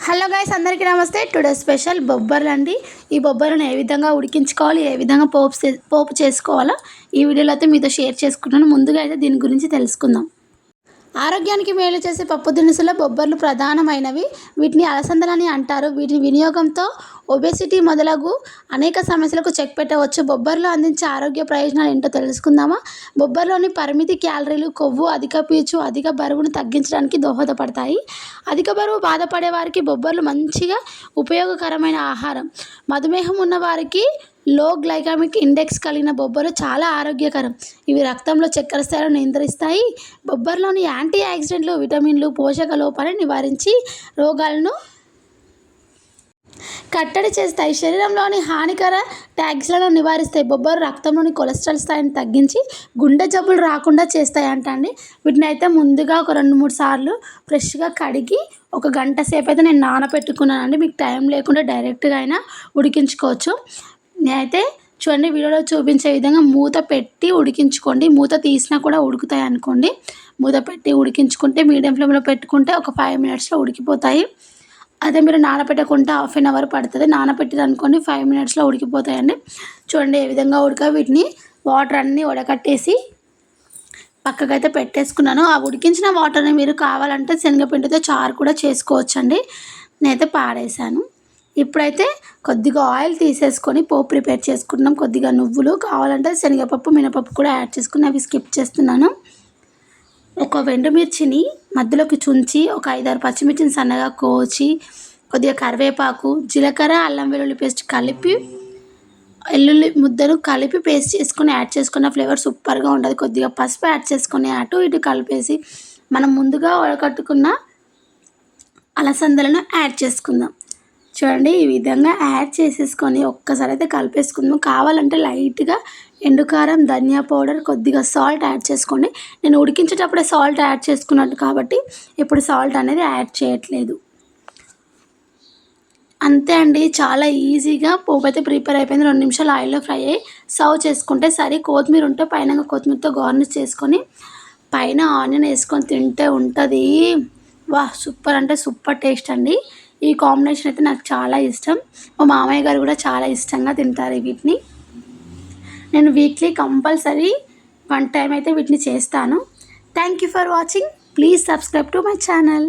Hello guys, అందరికీ నమస్తే. Today special బొబ్బర్లు అండి. ఈ బొబ్బర్లను ఏ విధంగా ఉడికించుకోవాలి, ఏ విధంగా పోపు చేసుకోవాలో ఈ వీడియోలో అయితే మీతో షేర్ చేసుకుంటున్నాను. ముందుగా అయితే దీని గురించి తెలుసుకుందాం. ఆరోగ్యానికి మేలు చేసే పప్పు దినుసుల్లో బొబ్బర్లు ప్రధానమైనవి. వీటిని అలసందలని అంటారు. వీటి వినియోగంతో ఒబేసిటీ మొదలగు అనేక సమస్యలకు చెక్ పెట్టవచ్చు. బొబ్బర్లు అందించే ఆరోగ్య ప్రయోజనాలు ఏంటో తెలుసుకుందామా. బొబ్బర్లోని పరిమితి క్యాలరీలు, కొవ్వు, అధిక పీచు అధిక బరువును తగ్గించడానికి దోహదపడతాయి. అధిక బరువు బాధపడే వారికి బొబ్బర్లు మంచిగా ఉపయోగకరమైన ఆహారం. మధుమేహం ఉన్న వారికి లో గ్లైకామిక్ ఇండెక్స్ కలిగిన బొబ్బర్లు చాలా ఆరోగ్యకరం. ఇవి రక్తంలో చక్కెర స్థాయిలను నియంత్రిస్తాయి. బొబ్బర్లోని యాంటీ ఆక్సిడెంట్లు, విటమిన్లు పోషక లోపాలను నివారించి రోగాలను కట్టడి చేస్తాయి. శరీరంలోని హానికర ట్యాగ్స్లను నివారిస్తాయి. బొబ్బరు రక్తంలోని కొలెస్ట్రాల్ స్థాయిని తగ్గించి గుండె జబ్బులు రాకుండా చేస్తాయి అంటండి. వీటిని అయితే ముందుగా ఒక 2-3 సార్లు ఫ్రెష్గా కడిగి ఒక గంట సేపు అయితే నేను నానబెట్టుకున్నానండి. మీకు టైం లేకుండా డైరెక్ట్గా అయినా ఉడికించుకోవచ్చు. నేనైతే చూడండి, వీడియోలో చూపించే విధంగా మూత పెట్టి ఉడికించుకోండి. మూత తీసినా కూడా ఉడుకుతాయి అనుకోండి. మూత పెట్టి ఉడికించుకుంటే మీడియం ఫ్లేమ్లో పెట్టుకుంటే ఒక 5 మినిట్స్లో ఉడికిపోతాయి. అదే మీరు నానబెట్టకుంటే హాఫ్ అన్ అవర్ పడుతుంది. నానబెట్టిరు అనుకోండి 5 మినిట్స్లో ఉడికిపోతాయండి. చూడండి ఏ విధంగా వీటిని వాటర్ అన్నీ వడకట్టేసి పక్కకైతే పెట్టేసుకున్నాను. ఆ ఉడికించిన వాటర్ని మీరు కావాలంటే శనగపిండితో చారు కూడా చేసుకోవచ్చండి. నేనైతే పాడేశాను. ఇప్పుడైతే కొద్దిగా ఆయిల్ తీసేసుకొని పోపు ప్రిపేర్ చేసుకుంటున్నాం. కొద్దిగా నువ్వులు, కావాలంటే శనగపప్పు, మినపప్పు కూడా యాడ్ చేసుకుని అవి స్కిప్ చేస్తున్నాను. ఒక ఎండుమిర్చిని మధ్యలోకి చుంచి, ఒక 5-6 పచ్చిమిర్చిని సన్నగా కోచి, కొద్దిగా కరివేపాకు, జీలకర్ర, అల్లం వెల్లుల్లి పేస్ట్ కలిపి, వెల్లుల్లి ముద్దను కలిపి పేస్ట్ చేసుకొని యాడ్ చేసుకున్న ఫ్లేవర్ సూపర్గా ఉంటుంది. కొద్దిగా పసుపు యాడ్ చేసుకొని అటు ఇటు కలిపేసి మనం ముందుగా వడకట్టుకున్న అలసందలను యాడ్ చేసుకుందాం. చూడండి ఈ విధంగా యాడ్ చేసేసుకొని ఒక్కసారి అయితే కలిపేసుకుందాం. కావాలంటే లైట్గా ఎండుకారం, ధనియా పౌడర్, కొద్దిగా సాల్ట్ యాడ్ చేసుకోండి. నేను ఉడికించేటప్పుడే సాల్ట్ యాడ్ చేసుకున్నట్టు కాబట్టి ఇప్పుడు సాల్ట్ అనేది యాడ్ చేయట్లేదు. అంతే అండి, చాలా ఈజీగా పోపు అయితే ప్రిపేర్ అయిపోయింది. 2 నిమిషాలు ఆయిల్లో ఫ్రై అయ్యి సర్వ్ చేసుకుంటే సరే. కొత్తిమీర ఉంటే పైన కొత్తిమీరతో గార్నిష్ చేసుకొని పైన ఆనియన్ వేసుకొని తింటే ఉంటుంది. వాహ్, సూపర్ అంటే సూపర్ టేస్ట్ అండి. ఈ కాంబినేషన్ అయితే నాకు చాలా ఇష్టం. మా మామయ్య గారు కూడా చాలా ఇష్టంగా తింటారు వీటిని. నేను వీక్లీ కంపల్సరీ 1 టైం అయితే వీటిని చేస్తాను. Thank you for watching. Please subscribe to my channel.